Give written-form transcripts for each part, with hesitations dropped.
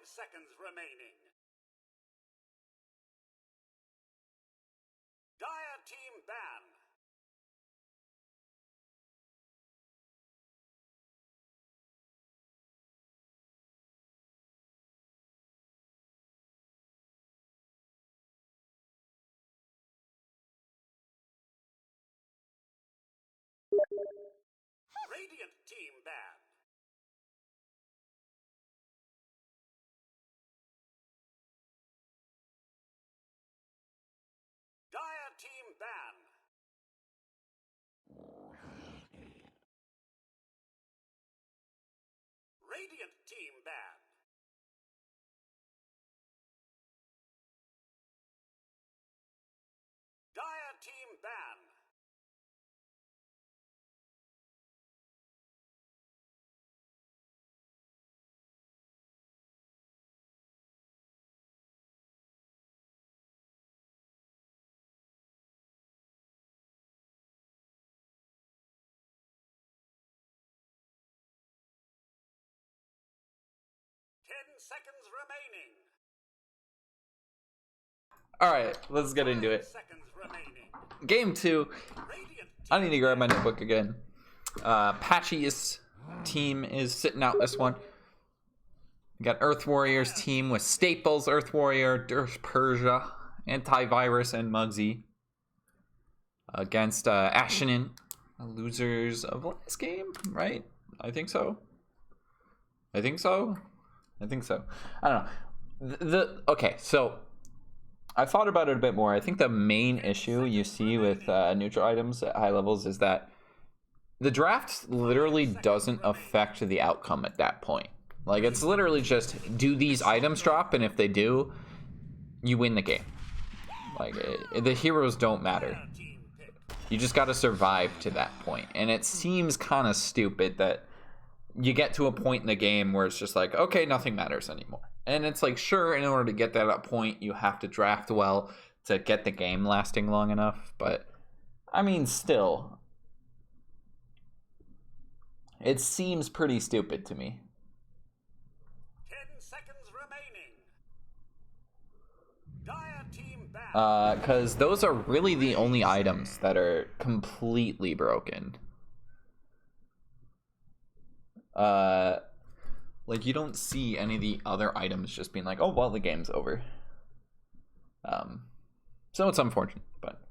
seconds remaining. Dire team ban. Radiant team ban. Dire team ban. Radiant team ban. Dire team ban. Seconds remaining. Alright, let's get into it. Game 2. I need to grab my notebook again. Patchy's team is sitting out this one. We got Earth Warriors team with Staples, Earth Warrior, Dirt Persia, Antivirus, and Muggsy. Against Ashenin, losers of last game, right? I think so. I don't know. Okay, so I thought about it a bit more. I think the main issue you see with neutral items at high levels is that the draft literally doesn't affect the outcome at that point. Like, it's literally just, do these items drop? And if they do, you win the game. Like, the heroes don't matter. You just got to survive to that point. And it seems kind of stupid that you get to a point in the game where it's just like, okay, nothing matters anymore. And it's like, sure, in order to get to that point, you have to draft well to get the game lasting long enough. But, I mean, still, it seems pretty stupid to me. 10 seconds remaining. Dire team ban. Because those are really the only items that are completely broken. Like, you don't see any of the other items just being like, oh, well, the game's over. So it's unfortunate, but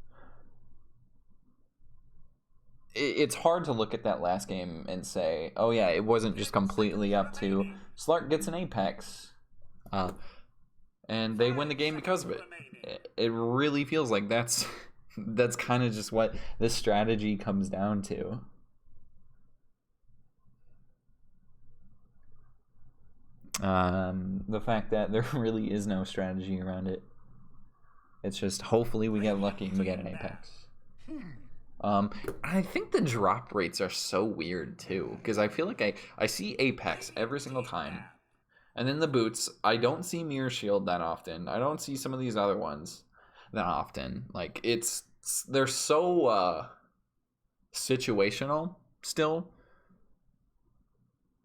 it's hard to look at that last game and say, oh yeah, it wasn't just completely up to Slark gets an Apex, and they win the game because of it. It really feels like that's kind of just what this strategy comes down to. The fact that there really is no strategy around it. It's just, hopefully we get lucky and we get an Apex. I think the drop rates are so weird too, because I feel like I see Apex every single time, and then the boots, I don't see Mirror Shield that often. I don't see some of these other ones that often. Like, they're so situational still.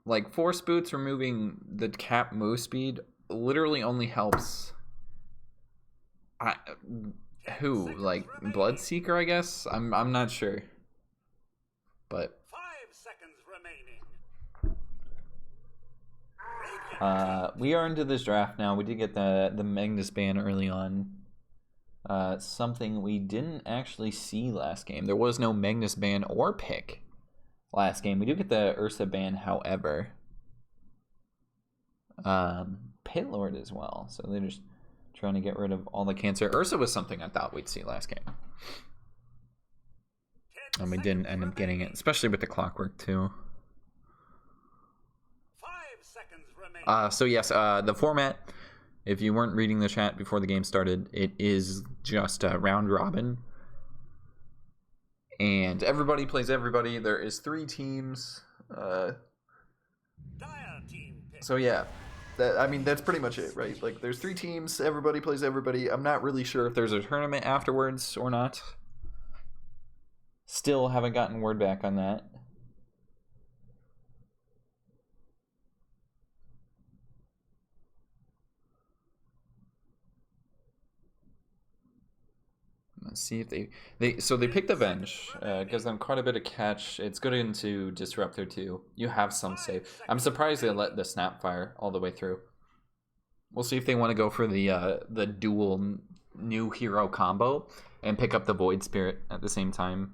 Like, Force Boots removing the cap move speed literally only helps who? Like, Bloodseeker, I guess? I'm not sure. But 5 seconds remaining. We are into this draft now. We did get the Magnus ban early on. Something we didn't actually see last game. There was no Magnus ban or pick last game. We do get the Ursa ban, however. Pit Lord as well. So they're just trying to get rid of all the cancer. Ursa was something I thought we'd see last game, and we didn't end up getting it, especially with the clockwork too. 5 seconds remaining. So yes, the format, if you weren't reading the chat before the game started, it is just a round robin, and everybody plays everybody. There is 3 teams. Dire team pick. So yeah, I mean, that's pretty much it, right? Like, there's 3 teams, everybody plays everybody. I'm not really sure if there's a tournament afterwards or not. Still haven't gotten word back on that. see if they picked the Venge. Gives them quite a bit of catch. It's good into Disruptor too. You have some save. I'm surprised they let the Snapfire all the way through. We'll see if they want to go for the dual new hero combo and pick up the Void Spirit at the same time.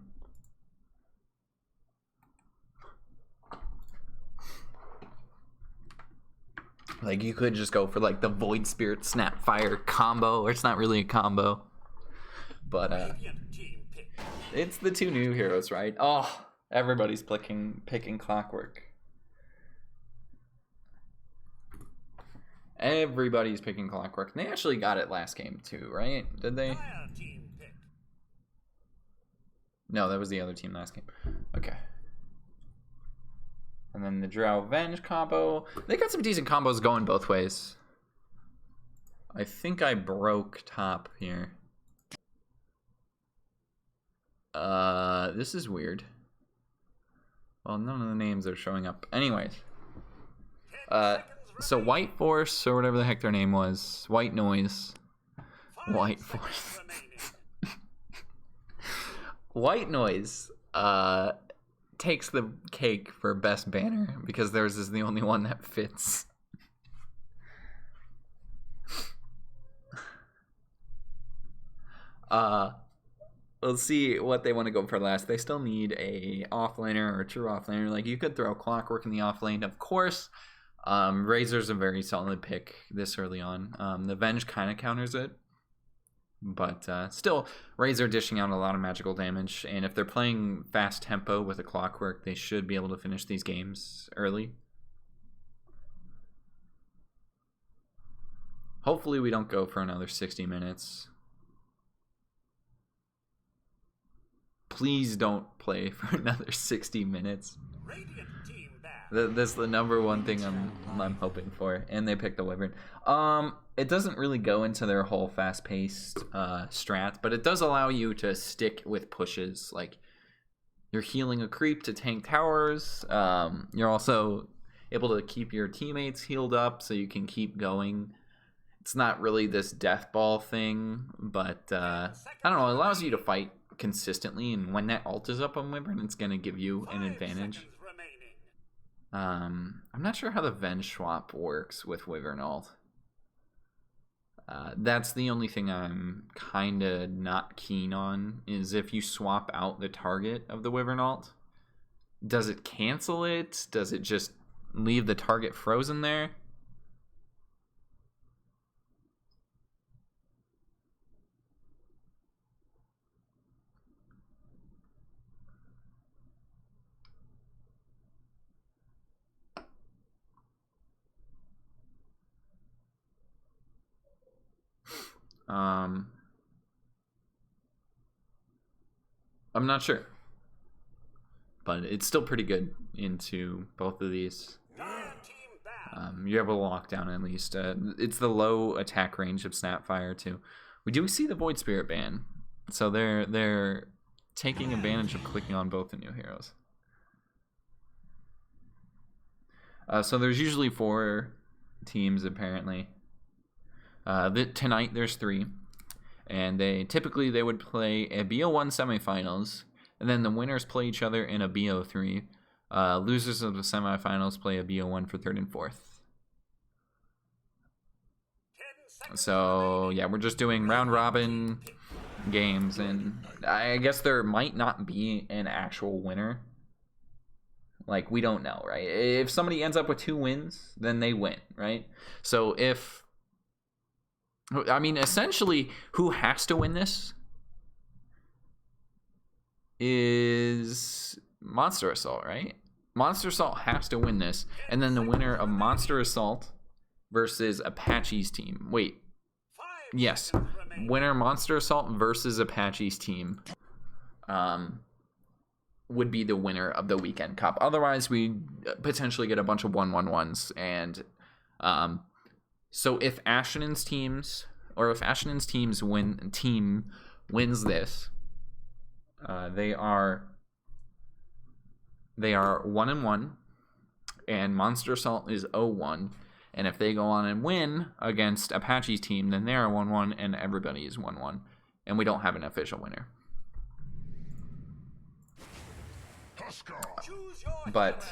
Like, you could just go for like the Void Spirit Snapfire combo, or it's not really a combo. But it's the two new heroes, right? Oh, everybody's picking Clockwork. Everybody's picking Clockwork. And they actually got it last game too, right? Did they? No, that was the other team last game. Okay. And then the Drow Venge combo. They got some decent combos going both ways. I think I broke top here. This is weird. Well, none of the names are showing up. Anyways. So White Force, or whatever the heck their name was. White Noise. White Force. White Noise, takes the cake for best banner because theirs is the only one that fits. Let's see what they want to go for last. They still need a offlaner or a true offlaner. Like, you could throw Clockwork in the offlane, of course. Razor's a very solid pick this early on. The Venge kind of counters it. But still, Razor dishing out a lot of magical damage. And if they're playing fast tempo with a Clockwork, they should be able to finish these games early. Hopefully we don't go for another 60 minutes. Please don't play for another 60 minutes. That's the number one thing I'm hoping for. And they picked the Wyvern. It doesn't really go into their whole fast-paced strat, but it does allow you to stick with pushes. Like, you're healing a creep to tank towers. You're also able to keep your teammates healed up so you can keep going. It's not really this death ball thing, but I don't know. It allows you to fight consistently, and when that ult is up on Wyvern, it's going to give you an advantage. I'm not sure how the Venge swap works with Wyvern ult. That's the only thing I'm kind of not keen on, is if you swap out the target of the Wyvern ult. Does it cancel it? Does it just leave the target frozen there? I'm not sure, but it's still pretty good into both of these. You're able to lock down at least. It's the low attack range of Snapfire too. We do see the Void Spirit ban, so they're taking advantage of clicking on both the new heroes. So there's usually 4 teams apparently. Tonight there's 3, and they would play a BO1 semifinals, and then the winners play each other in a BO3. Losers of the semifinals play a BO1 for 3rd and 4th. So yeah, we're just doing round robin games, and I guess there might not be an actual winner. Like, we don't know, right? If somebody ends up with 2 wins, then they win, right? So I mean, essentially, who has to win this is Monster Assault, right? Monster Assault has to win this, and then the winner of Monster Assault versus Apache's team. Wait. Yes. Winner Monster Assault versus Apache's team would be the winner of the Weekend Cup. Otherwise, we potentially get a bunch of 1-1-1s, and so if Ashenon's teams wins this, they are 1-1, and Monster Assault is 0-1. And if they go on and win against Apache's team, then they are 1-1, and everybody is 1-1. And we don't have an official winner. But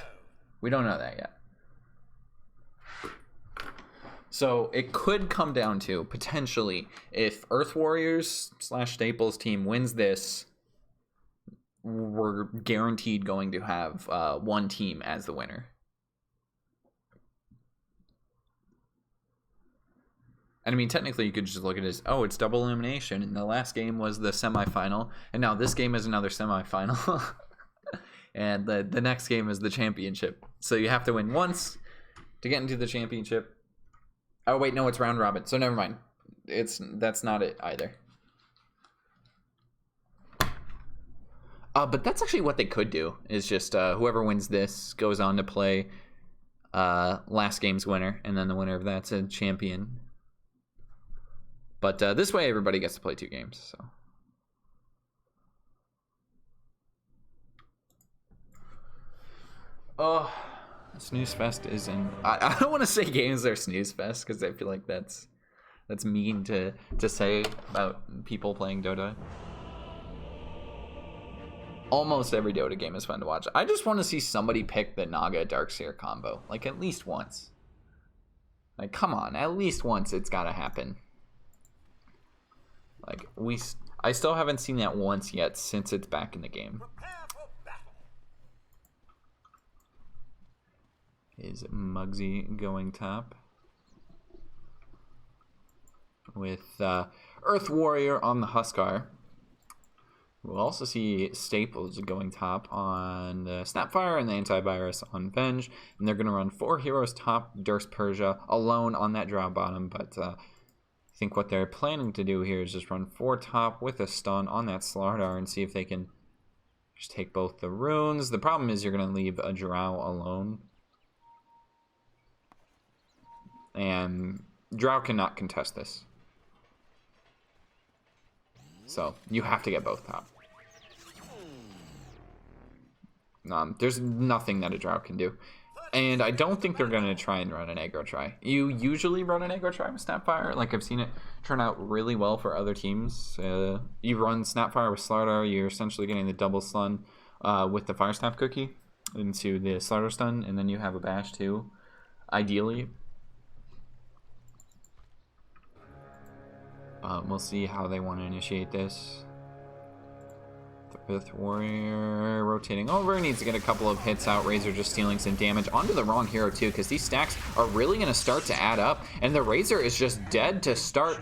we don't know that yet. So it could come down to, potentially, if Earth Warriors / Staples team wins this, we're guaranteed going to have one team as the winner. And I mean, technically, you could just look at it as, oh, it's double elimination, and the last game was the semifinal, and now this game is another semifinal, and the next game is the championship. So you have to win once to get into the championship. Oh, wait, no, it's round robin, so never mind. That's not it either. But that's actually what they could do, is just whoever wins this goes on to play last game's winner, and then the winner of that's a champion. But this way, everybody gets to play 2 games. So, oh, Snooze Fest is in. I don't want to say games are Snooze Fest because I feel like that's mean to say about people playing Dota. Almost every Dota game is fun to watch. I just want to see somebody pick the Naga Darkseer combo, like at least once. Like, come on, at least once it's got to happen. Like, I still haven't seen that once yet since it's back in the game. Is Muggsy going top? With Earth Warrior on the Huskar. We'll also see Staples going top on the Snapfire and the Antivirus on Venge. And they're going to run 4 heroes top, Durst Persia alone on that draw bottom, but I think what they're planning to do here is just run 4 top with a stun on that Slardar and see if they can just take both the runes. The problem is you're going to leave a Drow alone. And Drow cannot contest this. So you have to get both top. There's nothing that a Drow can do. And I don't think they're going to try and run an aggro try. You usually run an aggro try with Snapfire. Like, I've seen it turn out really well for other teams. You run Snapfire with Slardar, you're essentially getting the double stun with the Fire Snap cookie into the Slardar stun, and then you have a bash too, ideally. We'll see how they want to initiate this. The 5th Warrior rotating over. Needs to get a couple of hits out. Razor just stealing some damage onto the wrong hero too, because these stacks are really going to start to add up. And the Razor is just dead to start.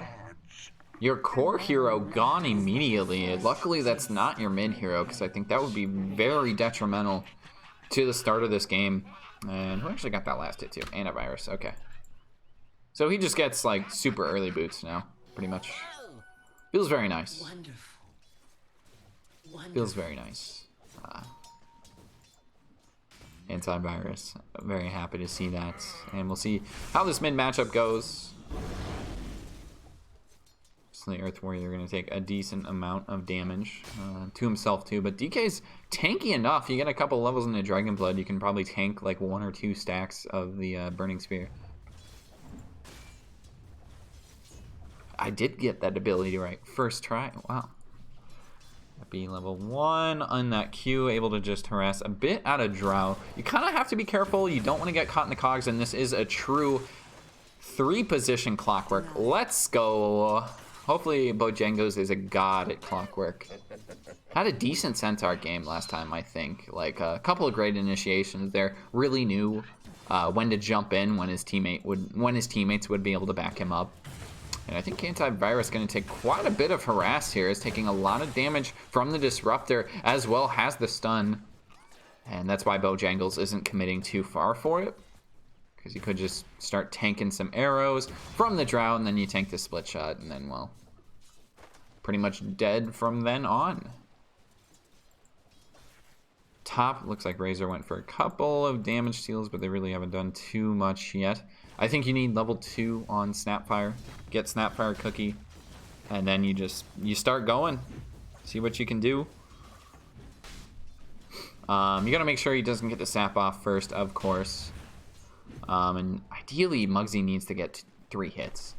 Your core hero gone immediately. Luckily, that's not your mid hero, because I think that would be very detrimental to the start of this game. And who actually got that last hit too? Antivirus. Okay. So he just gets like super early boots now, pretty much. Feels very nice. Feels very nice. Antivirus. Very happy to see that. And we'll see how this mid matchup goes. So the Earth Warrior are going to take a decent amount of damage to himself too. But DK's tanky enough. You get a couple levels into Dragon Blood, you can probably tank like 1 or 2 stacks of the Burning Spear. I did get that ability right first try. Wow. Be level 1 on that Q, able to just harass a bit out of Drow. You kind of have to be careful. You don't want to get caught in the cogs, and this is a true 3-position clockwork. Let's go. Hopefully Bojangles is a god at clockwork. Had a decent Centaur game last time, I think. Like a couple of great initiations there. Really knew when to jump in, when his teammates would be able to back him up. And I think Antivirus is going to take quite a bit of harass here. Is taking a lot of damage from the Disruptor, as well as the stun. And that's why Bojangles isn't committing too far for it. Because you could just start tanking some arrows from the Drow, and then you tank the split shot, and then, well, pretty much dead from then on. Top, looks like Razor went for a couple of damage steals, but they really haven't done too much yet. I think you need level 2 on Snapfire. Get Snapfire cookie, and then you start going. See what you can do. You gotta make sure he doesn't get the sap off first, of course. And ideally, Muggsy needs to get 3 hits.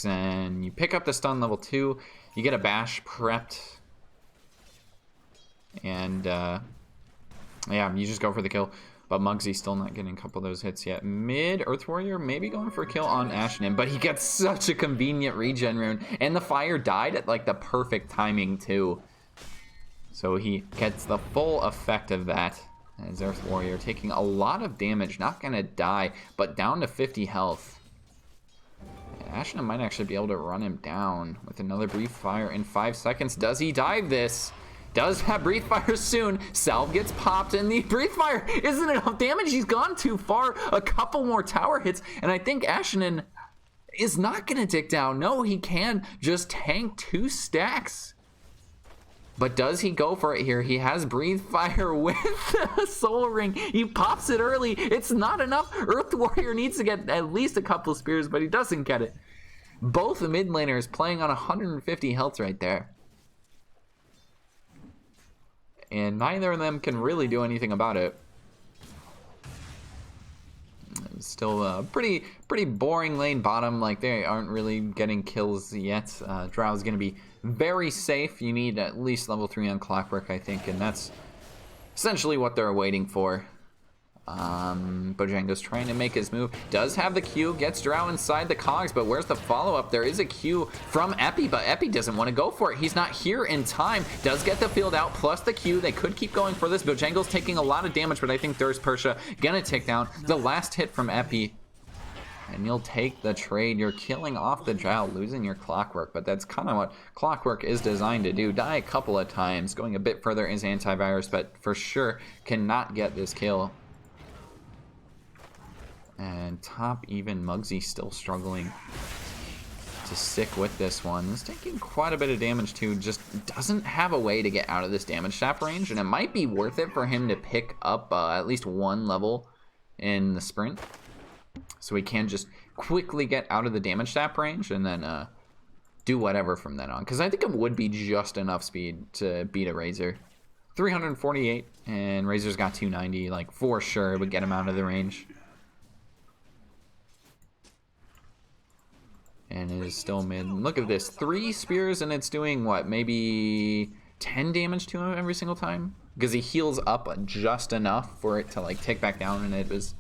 And you pick up the stun level 2. You get a bash prepped. And, yeah, you just go for the kill. But Mugsy's still not getting a couple of those hits yet. Mid, Earth Warrior maybe going for a kill on Ashenin, but he gets such a convenient regen rune. And the fire died at, like, the perfect timing, too. So he gets the full effect of that. As Earth Warrior taking a lot of damage. Not going to die, but down to 50 health. Ashenin might actually be able to run him down with another Breathe Fire in 5 seconds. Does he dive this? Does have Breathe Fire soon. Salve gets popped, and the Breathe Fire isn't enough damage. He's gone too far. A couple more tower hits, and I think Ashenin is not going to tick down. No, he can just tank 2 stacks. But does he go for it here? He has Breathe Fire with a Soul Ring. He pops it early. It's not enough. Earth Warrior needs to get at least a couple spears, but he doesn't get it. Both the mid laners playing on 150 health right there. And neither of them can really do anything about it. It's still a pretty boring lane bottom. Like, they aren't really getting kills yet. Drow's going to be very safe. You need at least level 3 on Clockwork, I think. And that's essentially what they're waiting for. Bojangles trying to make his move. Does have the Q, gets Drow inside the cogs, but where's the follow-up? There is a Q from Epi, but Epi doesn't want to go for it. He's not here in time. Does get the field out, plus the Q. They could keep going for this. Bojangles taking a lot of damage, but I think Thirst Persia gonna take down the last hit from Epi. And you'll take the trade. You're killing off the Drow, losing your Clockwork, but that's kind of what Clockwork is designed to do. Die a couple of times. Going a bit further is Antivirus, but for sure cannot get this kill. And top even Mugsy still struggling to stick with this one. He's taking quite a bit of damage too. Just doesn't have a way to get out of this damage sap range. And it might be worth it for him to pick up at least 1 level in the sprint. So he can just quickly get out of the damage sap range and then do whatever from then on. Because I think it would be just enough speed to beat a Razor. 348 and Razor's got 290. Like, for sure would get him out of the range. And it is still mid. Look at this. 3 spears and it's doing what? Maybe 10 damage to him every single time? Because he heals up just enough for it to like tick back down, and it was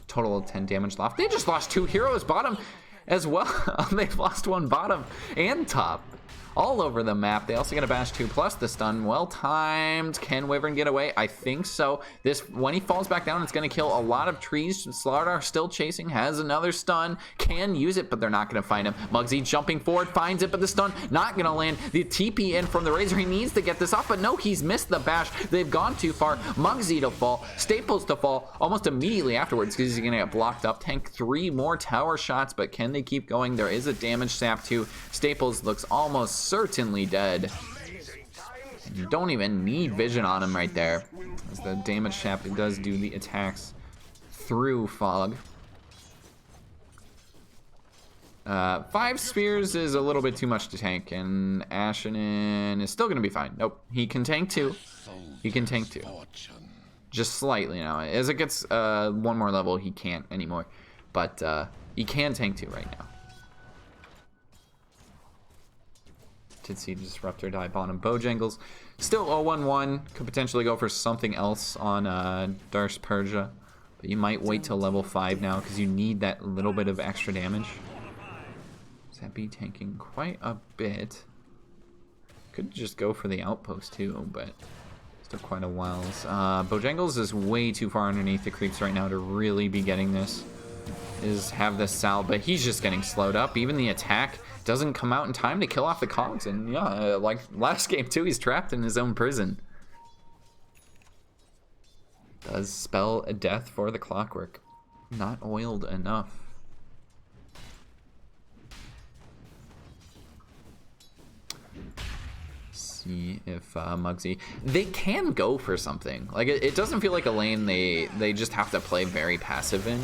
total of 10 damage left. They just lost 2 heroes bottom as well. They've lost 1 bottom and top. All over the map. They also get a bash 2 plus the stun. Well timed. Can Wyvern get away? I think so. This, when he falls back down, it's going to kill a lot of trees. Slardar still chasing. Has another stun. Can use it, but they're not going to find him. Mugsy jumping forward. Finds it, but the stun not going to land. The TP in from the Razor. He needs to get this off, but no, he's missed the bash. They've gone too far. Mugsy to fall. Staples to fall almost immediately afterwards because he's going to get blocked up. Tank 3 more tower shots, but can they keep going? There is a damage sap too. Staples looks almost certainly dead. And you don't even need vision on him right there, as the damage sap does do the attacks through fog. 5 spears is a little bit too much to tank, and Ashenin is still gonna be fine. Nope, he can tank 2. He can tank 2, just slightly now. As it gets 1 more level, he can't anymore, but he can tank 2 right now. See Disruptor die bottom. Bojangles still 0-1-1. Could potentially go for something else on Thirst Persia, but you might wait till level 5 now because you need that little bit of extra damage. Zeppy tanking quite a bit. Could just go for the outpost too, but still quite a while. Bojangles is way too far underneath the creeps right now to really be getting this. Have this salve, but he's just getting slowed up. Even the attack doesn't come out in time to kill off the cogs, and yeah, like last game too, he's trapped in his own prison. Does spell a death for the Clockwork. Not oiled enough. See if Mugsy, they can go for something. Like it doesn't feel like a lane they just have to play very passive in.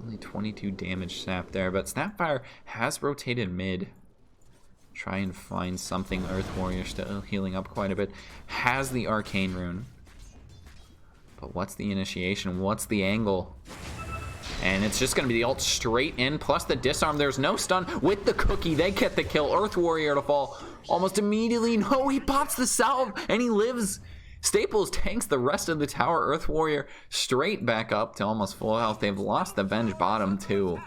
Only 22 damage sap there, but Snapfire has rotated mid. Try and find something. Earth Warrior still healing up quite a bit. Has the Arcane Rune. But what's the initiation? What's the angle? And it's just going to be the ult straight in, plus the disarm. There's no stun with the cookie. They get the kill. Earth Warrior to fall almost immediately. No, he pops the salve, and he lives. Staples tanks the rest of the tower. Earth Warrior straight back up to almost full health. They've lost the Venge bottom, too.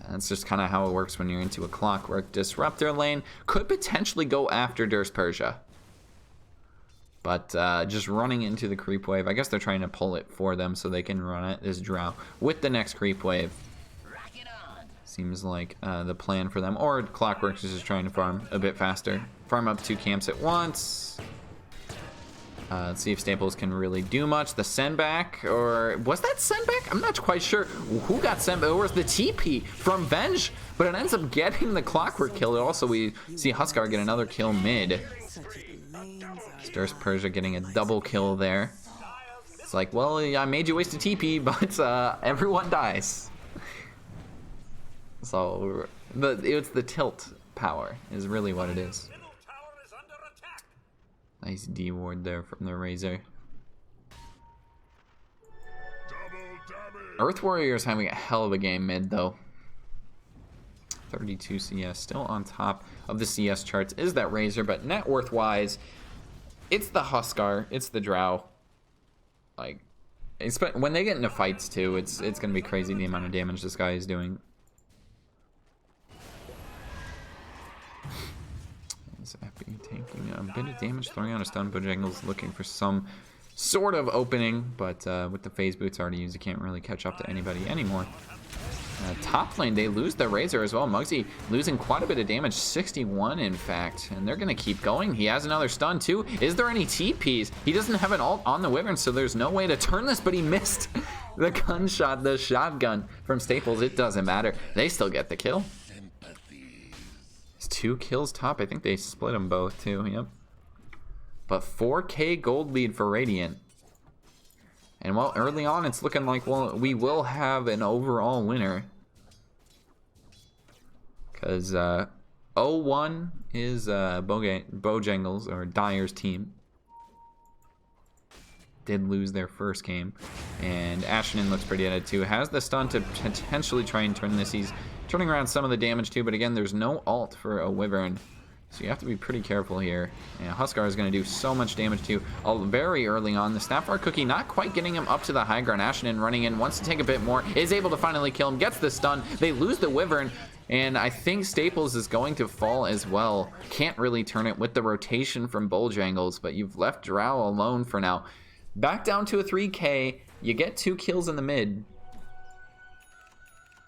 That's just kind of how it works when you're into a Clockwork. Disruptor lane could potentially go after Durst Persia. But just running into the creep wave. I guess they're trying to pull it for them so they can run it, this Drow, with the next creep wave. Seems like the plan for them. Or Clockworks is just trying to farm a bit faster. Farm up 2 camps at once. Let's see if Staples can really do much. The send back, or was that send back? I'm not quite sure who got sent back. Or was the TP from Venge? But it ends up getting the Clockwork kill. Also, we see Huskar get another kill mid. Durst Persia getting a double kill there. It's like, well, I made you waste a TP, but everyone dies. So it's the tilt power is really what it is. Nice D ward there from the Razor. Earth Warrior is having a hell of a game mid though. 32 CS, still on top of the CS charts is that Razor, but net worth wise, it's the Huskar, it's the Drow. Like, when they get into fights too, it's gonna be crazy the amount of damage this guy is doing. Taking a bit of damage, throwing out a stun. Bojangles looking for some sort of opening, but with the phase boots already used, you can't really catch up to anybody anymore. Top lane, they lose the Razor as well. Muggsy losing quite a bit of damage, 61 in fact, and they're gonna keep going. He has another stun too. Is there any TPs? He doesn't have an ult on the Wyvern, so there's no way to turn this, but he missed the gunshot, the shotgun from Staples. It doesn't matter. They still get the kill. 2 kills top. I think they split them both too. Yep. But 4K gold lead for Radiant. And well, early on it's looking like, well, we will have an overall winner. Because 0-1 is Bojangles or Dyer's team. Did lose their first game. And Ashton looks pretty at it too. Has the stun to potentially try and turn this. He's turning around some of the damage too, but again, there's no ult for a Wyvern. So you have to be pretty careful here. Yeah, Huskar is going to do so much damage too. Very early on, the Snapfire Cookie not quite getting him up to the high ground. Ashton running in, wants to take a bit more, is able to finally kill him, gets the stun. They lose the Wyvern, and I think Staples is going to fall as well. Can't really turn it with the rotation from Bojangles, but you've left Drow alone for now. Back down to a 3K, you get 2 kills in the mid.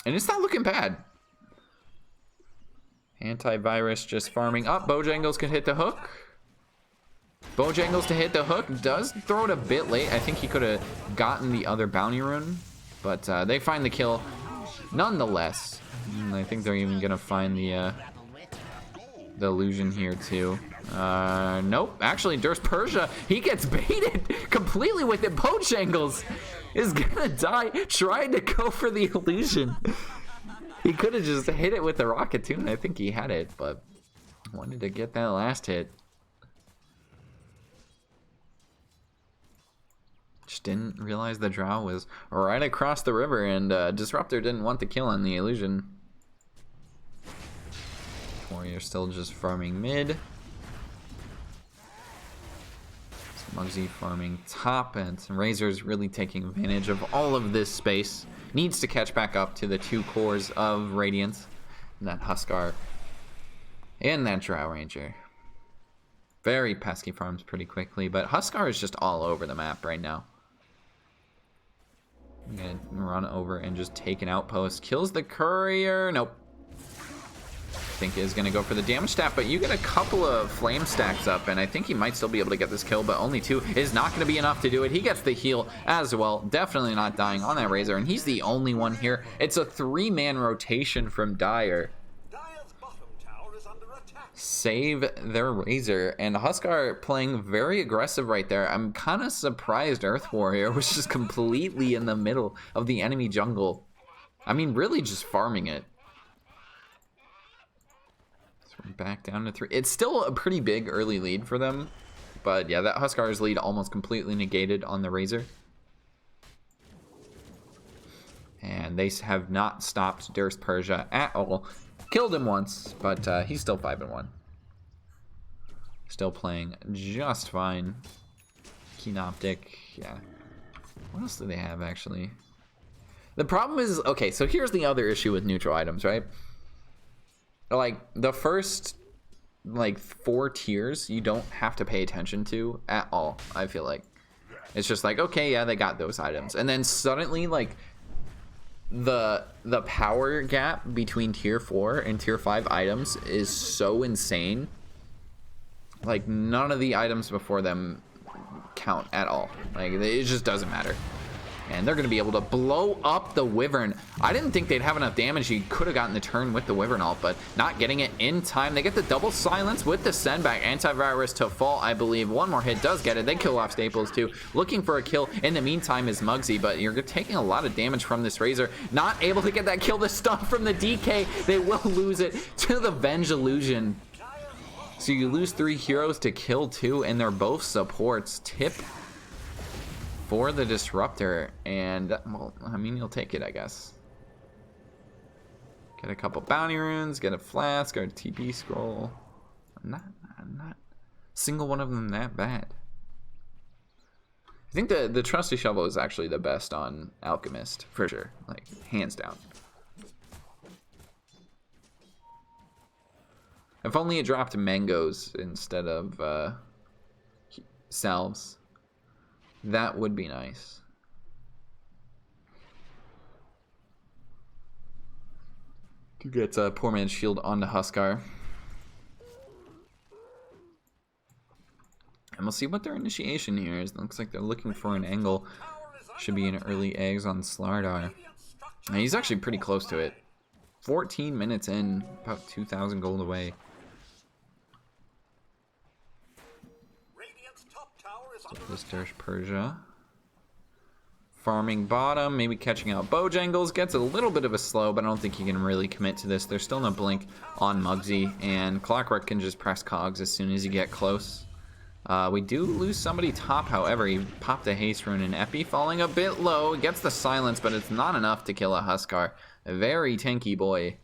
And it's not looking bad. Antivirus just farming up. Bojangles could hit the hook. Bojangles to hit the hook. Does throw it a bit late. I think he could have gotten the other bounty rune. But they find the kill nonetheless. I think they're even going to find the illusion here too. Nope. Actually, Durst Persia, he gets baited completely with it. Bojangles is going to die trying to go for the illusion. He could have just hit it with the rocket too, and I think he had it, but wanted to get that last hit. Just didn't realize the Drow was right across the river, and Disruptor didn't want the kill on the illusion. Warrior still just farming mid. Muggsy farming top, and Razor's really taking advantage of all of this space. Needs to catch back up to the 2 cores of Radiance. And that Huskar and that Drow Ranger. Very pesky farms pretty quickly, but Huskar is just all over the map right now. I'm gonna run over and just take an outpost. Kills the courier. Nope. I think is going to go for the damage staff, but you get a couple of flame stacks up, and I think he might still be able to get this kill, but only 2 is not going to be enough to do it. He gets the heal as well. Definitely not dying on that Razor, and he's the only one here. It's a 3-man rotation from Dyer. Dyer's bottom tower is under attack. Save their Razor, and Huskar playing very aggressive right there. I'm kind of surprised Earth Warrior was just completely in the middle of the enemy jungle. I mean, really just farming it. Back down to 3. It's still a pretty big early lead for them, but yeah, that Huskar's lead almost completely negated on the Razor. And they have not stopped Durst Persia at all. Killed him once, but he's still 5-1. Still playing just fine. Keenoptic, yeah. What else do they have, actually? The problem is, okay, so here's the other issue with neutral items, right? Like, the first, like, 4 tiers, you don't have to pay attention to at all, I feel like. It's just like, okay, yeah, they got those items. And then suddenly, like, the power gap between tier 4 and tier 5 items is so insane. Like, none of the items before them count at all. Like, it just doesn't matter. And they're going to be able to blow up the Wyvern. I didn't think they'd have enough damage. You could have gotten the turn with the Wyvern ult, but not getting it in time. They get the double silence with the send back. Antivirus to fall, I believe. One more hit does get it. They kill off Staples too. Looking for a kill in the meantime is Muggsy, but you're taking a lot of damage from this Razor. Not able to get that kill. The stun from the DK. They will lose it to the Venge Illusion. So you lose 3 heroes to kill 2, and they're both supports. Tip for the Disruptor, and, well, I mean, you'll take it, I guess. Get a couple bounty runes, get a flask, or a TP scroll. Not single one of them that bad. I think the Trusty Shovel is actually the best on Alchemist, for sure. Like, hands down. If only it dropped mangoes instead of salves. That would be nice. To get Poor Man's Shield onto Huskar. And we'll see what their initiation here is. It looks like they're looking for an angle. Should be an early eggs on Slardar. And he's actually pretty close to it. 14 minutes in, about 2,000 gold away. This Durst Persia. Farming bottom, maybe catching out Bojangles. Gets a little bit of a slow, but I don't think he can really commit to this. There's still no blink on Muggsy, and Clockwork can just press cogs as soon as you get close. We do lose somebody top, however. He popped a haste rune and Epi, falling a bit low. Gets the silence, but it's not enough to kill a Huskar. A very tanky boy.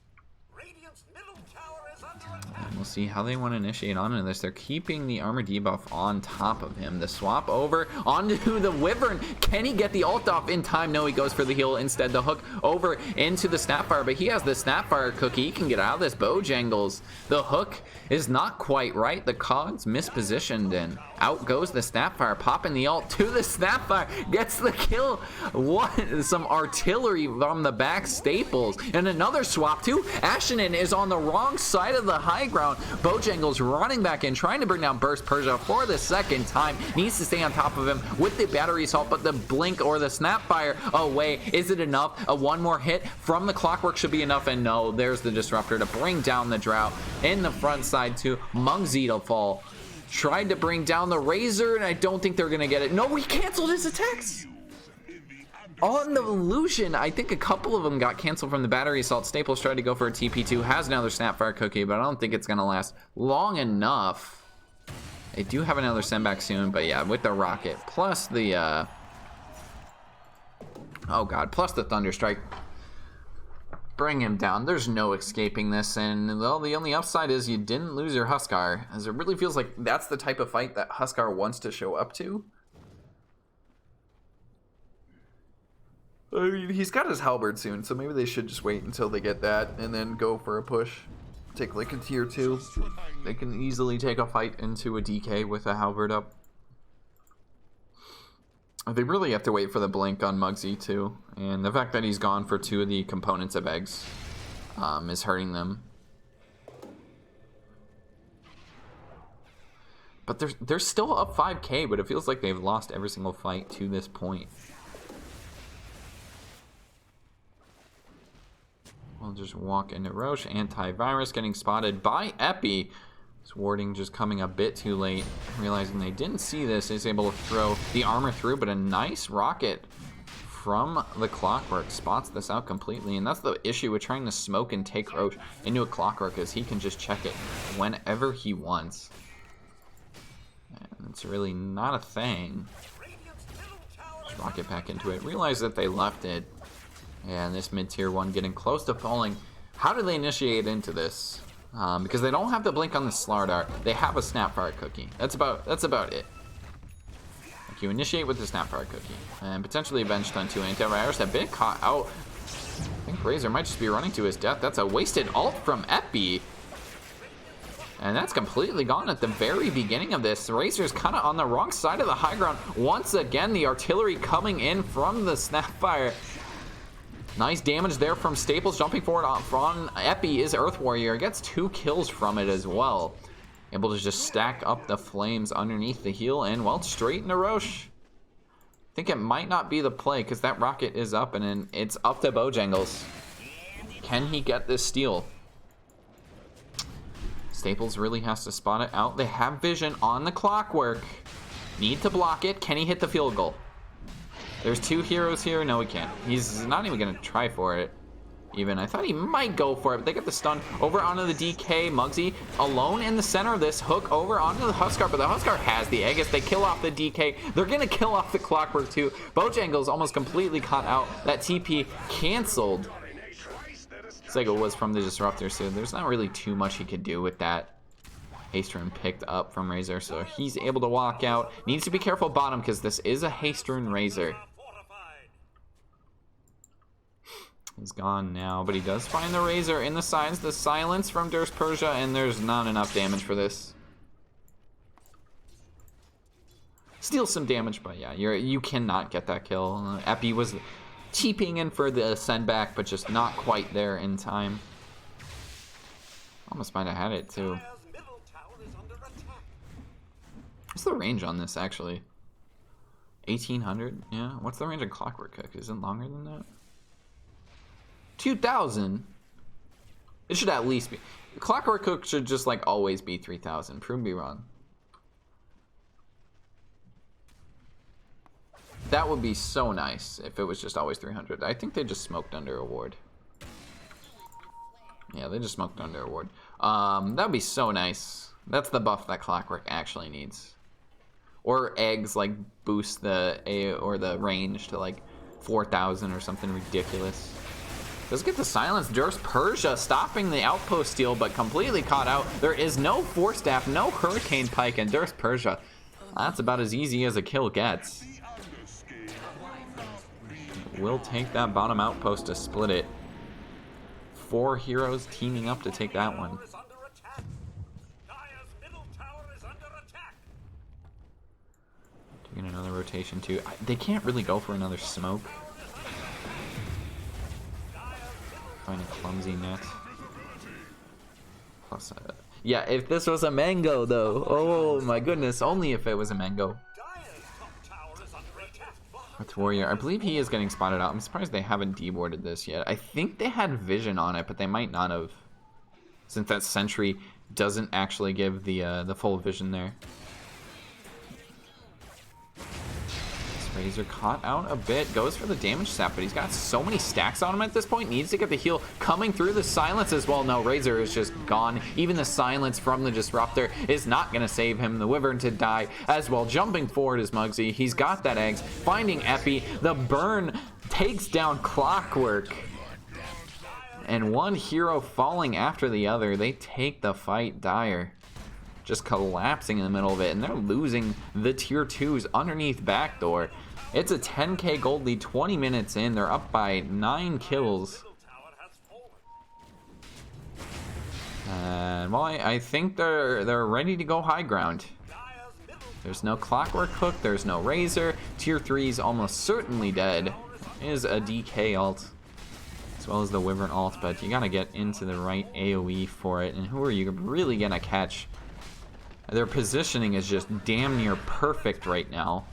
And we'll see how they want to initiate onto this. They're keeping the armor debuff on top of him. The swap over onto the Wyvern. Can he get the ult off in time? No, he goes for the heal instead. The hook over into the Snapfire, but he has the Snapfire cookie. He can get out of this. Bojangles. The hook is not quite right. The cog's mispositioned, and out goes the Snapfire, popping the ult to the Snapfire. Gets the kill. What? Some artillery from the back. Staples. And another swap too. Ashinen is on the wrong side of the high ground. Bojangles running back in, trying to bring down Burst Persia for the second time. Needs to stay on top of him with the battery assault, but the blink or the Snapfire away. Is it enough? A one more hit from the Clockwork should be enough, and no, there's the Disruptor to bring down the Drought. In the front side too, Muggsy to fall. Tried to bring down the Razor, and I don't think they're gonna get it. No, he canceled his attacks on the Illusion. I think a couple of them got canceled from the battery assault. Staples tried to go for a TP2, has another Snapfire cookie, but I don't think it's gonna last long enough. They do have another send back soon, but yeah, with the rocket plus the oh god, plus the Thunder Strike, bring him down. There's no escaping this, and well, the only upside is you didn't lose your Huskar, as it really feels like that's the type of fight that Huskar wants to show up to. I mean, he's got his halberd soon, so maybe they should just wait until they get that and then go for a push. Take like a tier 2. They can easily take a fight into a DK with a halberd up. They really have to wait for the blink on Muggsy too, and the fact that he's gone for 2 of the components of eggs is hurting them. But they're still up 5k, but it feels like they've lost every single fight to this point. We'll just walk into Roche. Antivirus getting spotted by Epi. This warding just coming a bit too late. Realizing they didn't see this, is able to throw the armor through, but a nice rocket from the Clockwork spots this out completely. And that's the issue with trying to smoke and take Roche into a Clockwork, is he can just check it whenever he wants. And it's really not a thing. Just rocket back into it. Realize that they left it And this mid-tier one getting close to falling. How do they initiate into this? Because they don't have to blink on the Slardar. They have a Snapfire cookie. That's about it. Like you initiate with the Snapfire cookie. And potentially a bench stun too. Anti-Riders have been caught out. I think Razor might just be running to his death. That's a wasted ult from Epi. And that's completely gone at the very beginning of this. Razor's kind of on the wrong side of the high ground. Once again, the artillery coming in from the Snapfire. Nice damage there from Staples, jumping forward on Epi is Earth Warrior. Gets 2 kills from it as well. Able to just stack up the flames underneath the heel and, well, straight into Roche. I think it might not be the play because that rocket is up and then it's up to Bojangles. Can he get this steal? Staples really has to spot it out. They have vision on the Clockwork. Need to block it. Can he hit the field goal? There's 2 heroes here. No, he can't. He's not even going to try for it. Even I thought he might go for it, but they get the stun over onto the DK. Muggsy alone in the center of this, hook over onto the Huskar, but the Huskar has the Aegis. They kill off the DK. They're gonna kill off the Clockwork too. Bojangles almost completely caught out. That TP canceled. Sego was from the Disruptor, so there's not really too much he could do with that. Haste rune picked up from Razor, so he's able to walk out. Needs to be careful bottom because this is a haste rune Razor. He's gone now, but he does find the Razor in the sides. The silence from Durst Persia, and there's not enough damage for this. Steals some damage, but yeah, you cannot get that kill. Epi was TPing in for the send back, but just not quite there in time. Almost might have had it too. What's the range on this actually? 1800? Yeah. What's the range on Clockwork Cook? Is it longer than that? 2,000. It should at least be. Clockwork Cook should just like always be 3,000. Prove me wrong. That would be so nice if it was just always 300. I think they just smoked under a ward. Yeah, they just smoked under a ward. That would be so nice. That's the buff that Clockwork actually needs. Or eggs like boost the A or the range to like 4,000 or something ridiculous. Does get the silence. Durst Persia stopping the outpost steal, but completely caught out. There is no Force Staff, no Hurricane Pike, and Durst Persia. That's about as easy as a kill gets. We'll take that bottom outpost to split it. 4 heroes teaming up to take that one. Taking another rotation too. They can't really go for another smoke. Find a clumsy net. Plus, yeah, if this was a mango though. Oh my goodness, only if it was a mango. Earth Warrior, I believe he is getting spotted out. I'm surprised they haven't deboarded this yet. I think they had vision on it, but they might not have, since that sentry doesn't actually give the full vision there. Razor caught out a bit, goes for the damage sap, but he's got so many stacks on him at this point. Needs to get the heal coming through the silence as well. No, Razor is just gone. Even the silence from the Disruptor is not going to save him. The Wyvern to die as well. Jumping forward is Muggsy. He's got that eggs. Finding Epi. The burn takes down Clockwork. And one hero falling after the other. They take the fight. Dire just collapsing in the middle of it, and they're losing the tier 2s underneath backdoor. It's a 10k gold lead, 20 minutes in. They're up by 9 kills. And well, I think they're ready to go high ground. There's no Clockwork Hook, there's no Razor. Tier 3's almost certainly dead. Is a DK ult, as well as the Wyvern ult, but you gotta get into the right AoE for it. And who are you really gonna catch? Their positioning is just damn near perfect right now.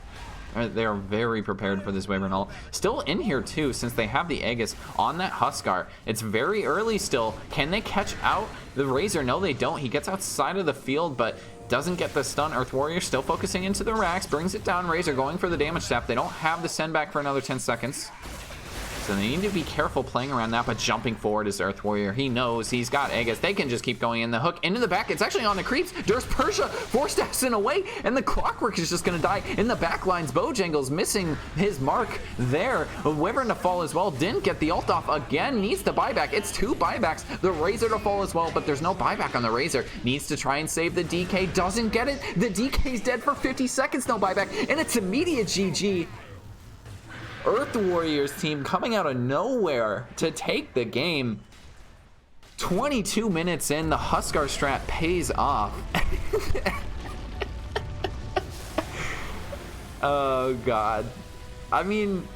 They are very prepared for this Wyvern ult. Still in here too, since they have the Aegis on that Huskar. It's very early still. Can they catch out the Razor? No, they don't. He gets outside of the field, but doesn't get the stun. Earth Warrior still focusing into the racks, brings it down. Razor going for the damage step. They don't have the send back for another 10 seconds. So they need to be careful playing around that, but jumping forward is Earth Warrior. He knows he's got Aegis. They can just keep going in the hook into the back. It's actually on the creeps. There's Persia, 4 steps in away, and the Clockwork is just going to die. In the back lines, Bojangles missing his mark there. Wyvern to fall as well. Didn't get the ult off again. Needs to buyback. It's 2 buybacks. The Razor to fall as well, but there's no buyback on the Razor. Needs to try and save the DK. Doesn't get it. The DK's dead for 50 seconds. No buyback, and it's immediate GG. Earth Warriors team coming out of nowhere to take the game. 22 minutes in, the Huskar strat pays off. Oh god. I mean,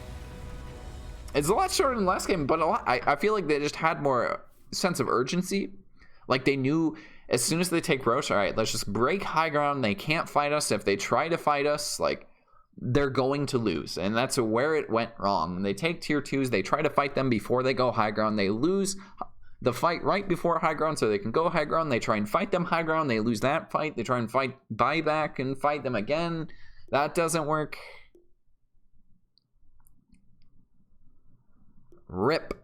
it's a lot shorter than last game, but I feel like they just had more sense of urgency. Like they knew as soon as they take Roche, all right, let's just break high ground. They can't fight us. If they try to fight us, like, they're going to lose, and that's where it went wrong. They take tier 2s, they try to fight them before they go high ground. They lose the fight right before high ground so they can go high ground. They try and fight them high ground, they lose that fight. They try and fight buyback and fight them again. That doesn't work. Rip.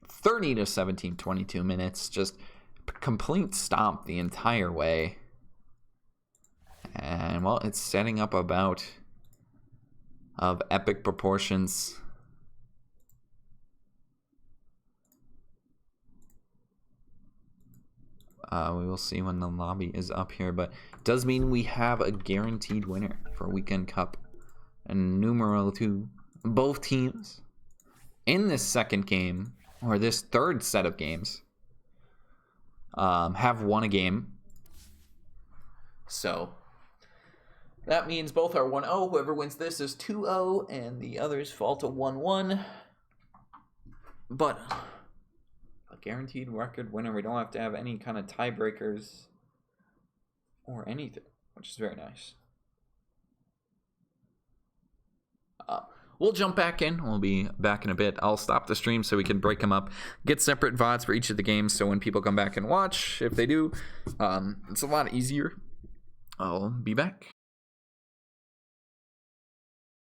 30 to 17, 22 minutes. Just complete stomp the entire way. And, well, it's setting up a bout of epic proportions. We will see when the lobby is up here, but it does mean we have a guaranteed winner for Weekend Cup. And numero 2, both teams in this second game, or this third set of games, have won a game. So that means both are 1-0. Whoever wins this is 2-0, and the others fall to 1-1. But a guaranteed record winner. We don't have to have any kind of tiebreakers or anything, which is very nice. We'll jump back in. We'll be back in a bit. I'll stop the stream so we can break them up, get separate VODs for each of the games, so when people come back and watch, if they do, it's a lot easier. I'll be back.